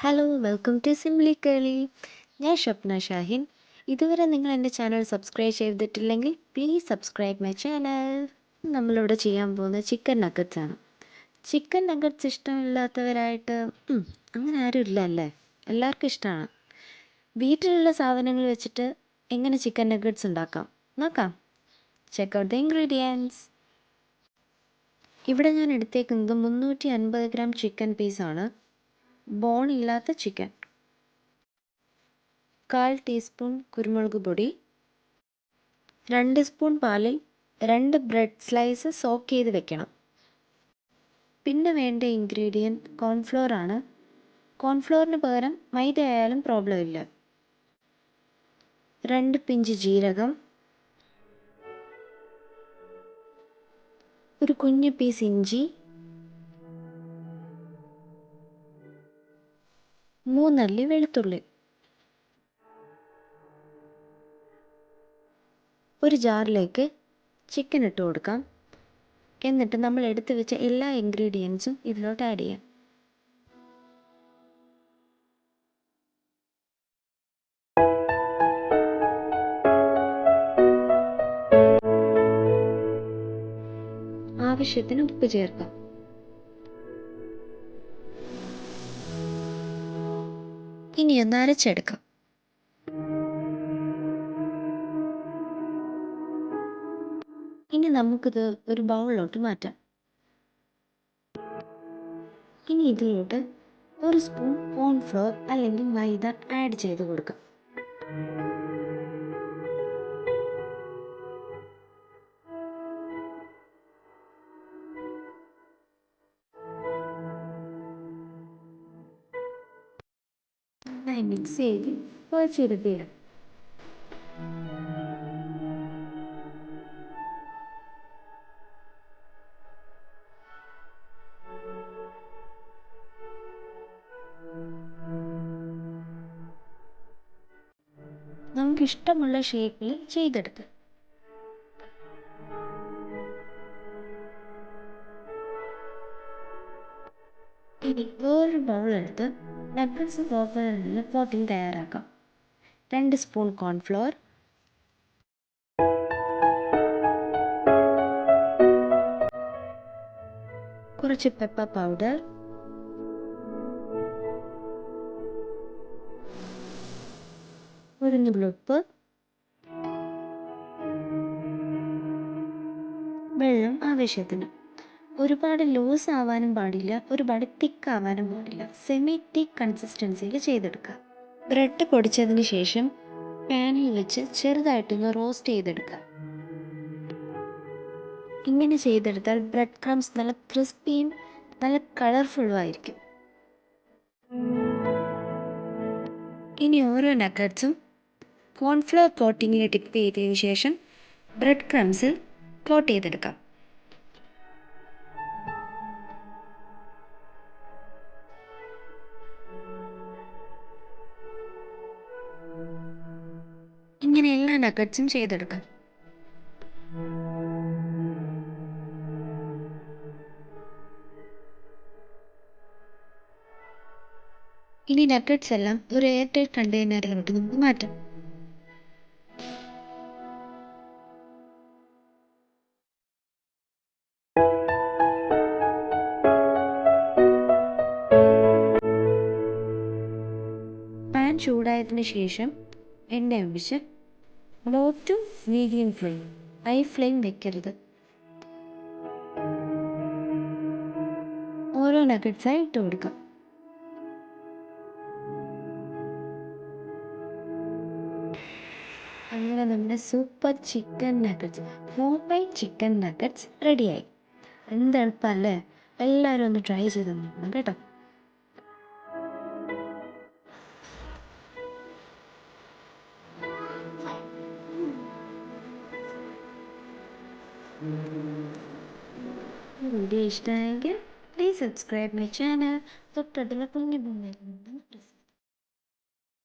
Hello welcome to simply കേളി. ഞാൻ ഷപ്ന ഷാഹിൻ. ഇതുവരെ നിങ്ങൾ എൻ്റെ ചാനൽ സബ്സ്ക്രൈബ് ചെയ്തിട്ടില്ലെങ്കിൽ പ്ലീസ് സബ്സ്ക്രൈബ് മൈ ചാനൽ. നമ്മളിവിടെ ചെയ്യാൻ പോകുന്നത് ചിക്കൻ നഗറ്റ്സ് ആണ്. ചിക്കൻ നഗറ്റ്സ് ഇഷ്ടമില്ലാത്തവരായിട്ട് അങ്ങനെ ആരും ഇല്ല അല്ലേ? എല്ലാവർക്കും ഇഷ്ടമാണ്. വീട്ടിലുള്ള സാധനങ്ങൾ വെച്ചിട്ട് എങ്ങനെ ചിക്കൻ നഗറ്റ്സ് ഉണ്ടാക്കാം നോക്കാം. Check out the ingredients. ഇവിടെ ഞാൻ എടുത്തേക്കുന്നത് 350 ഗ്രാം ചിക്കൻ പീസാണ്. ബോൺ ഇല്ലാത്ത ചിക്കൻ. 1/4 ടീസ്പൂൺ കുരുമുളക് പൊടി. 2 സ്പൂൺ പാലിൽ 2 ബ്രെഡ് സ്ലൈസ് സോക്ക് ചെയ്ത് വെക്കണം. പിന്നെ വേണ്ട ഇൻഗ്രീഡിയൻറ്റ് കോൺഫ്ലോർ ആണ്. കോൺഫ്ലോറിന് പകരം മൈദ ആയാലും പ്രോബ്ലം ഇല്ല. 2 പിഞ്ച് ജീരകം, ഒരു കുഞ്ഞു പീസ് ഇഞ്ചി, 3 അല്ലി വെളുത്തുള്ളി. ഒരു ജാറിലേക്ക് ചിക്കൻ ഇട്ട് കൊടുക്കാം. എന്നിട്ട് നമ്മൾ എടുത്തു വെച്ച എല്ലാ ഇൻഗ്രീഡിയൻസും ഇതിലോട്ട് ആഡ് ചെയ്യാം. ആവശ്യത്തിന് ഉപ്പ് ചേർക്കാം. ഇനി ഒന്ന് അരച്ചെടുക്കാം. ഇനി നമുക്കിത് ഒരു ബൗളിലോട്ട് മാറ്റാം. ഇനി ഇതിലോട്ട് 1 സ്പൂൺ കോൺഫ്ലോർ അല്ലെങ്കിൽ മൈദ ആഡ് ചെയ്ത് കൊടുക്കാം. നന്നായി മിക്സ് ചെയ്ത് കുഴച്ചെടുക്കുക. നമുക്കിഷ്ടമുള്ള ഷേപ്പിൽ ചെയ്തെടുക്കുക. ഇനി വേറൊരു ബൗളെടുത്ത് നഗ്ഗറ്റ്സ് കോട്ടിംഗ് തയ്യാറാക്കാം. 2 സ്പൂൺ കോൺഫ്ലോർ, കുറച്ച് പെപ്പർ പൗഡർ, ഒരു നുള്ളുപ്പ്, വെള്ളം ആവശ്യത്തിന്. ഒരുപാട് ലൂസ് ആവാനും പാടില്ല, ഒരുപാട് തിക്ക് ആവാനും പാടില്ല. സെമി തിക്ക് കൺസിസ്റ്റൻസിയിൽ ചെയ്തെടുക്കുക. ബ്രെഡ് പൊടിച്ചതിന് ശേഷം പാനിൽ വെച്ച് ചെറുതായിട്ടൊന്ന് റോസ്റ്റ് ചെയ്തെടുക്കുക. ഇങ്ങനെ ചെയ്തെടുത്താൽ ബ്രെഡ് ക്രംസ് നല്ല ക്രിസ്പിയും നല്ല കളർഫുള്ളും ആയിരിക്കും. ഇനി ഓരോ നഗറ്റ്സും കോൺഫ്ലവർ കോട്ടിങ്ങിൽ ഡിപ്പ് ചെയ്തതിന് ശേഷം ബ്രെഡ് ക്രംസിൽ കോട്ട് ചെയ്തെടുക്കാം. ഇങ്ങനെ എല്ലാ നഗറ്റ്സും ചെയ്തെടുക്കാം. ഇനി നഗറ്റ്സ് എല്ലാം ഒരു എയർ ടൈറ്റ് കണ്ടെയ്നറിലോട്ട് നമുക്ക് മാറ്റാം. പാൻ ചൂടായതിനു ശേഷം എണ്ണ ഒഴിച്ച് low to medium flame, high flame വെക്കരുത്. ഓരോ നഗറ്റ്സായി ഇട്ട് കൊടുക്കാം. അങ്ങനെ നമ്മുടെ super chicken nuggets, home made chicken nuggets റെഡിയായി. എന്ത് എളുപ്പമല്ലേ? എല്ലാവരും ഒന്ന് ട്രൈ ചെയ്ത് നോക്കണം കേട്ടോ. വീഡിയോ ഇഷ്ടമായെങ്കിൽ പ്ലീസ് സബ്സ്ക്രൈബ് മൈ ചാനൽ. തൊട്ടടുത്തുള്ള കുഞ്ഞു ബെൽ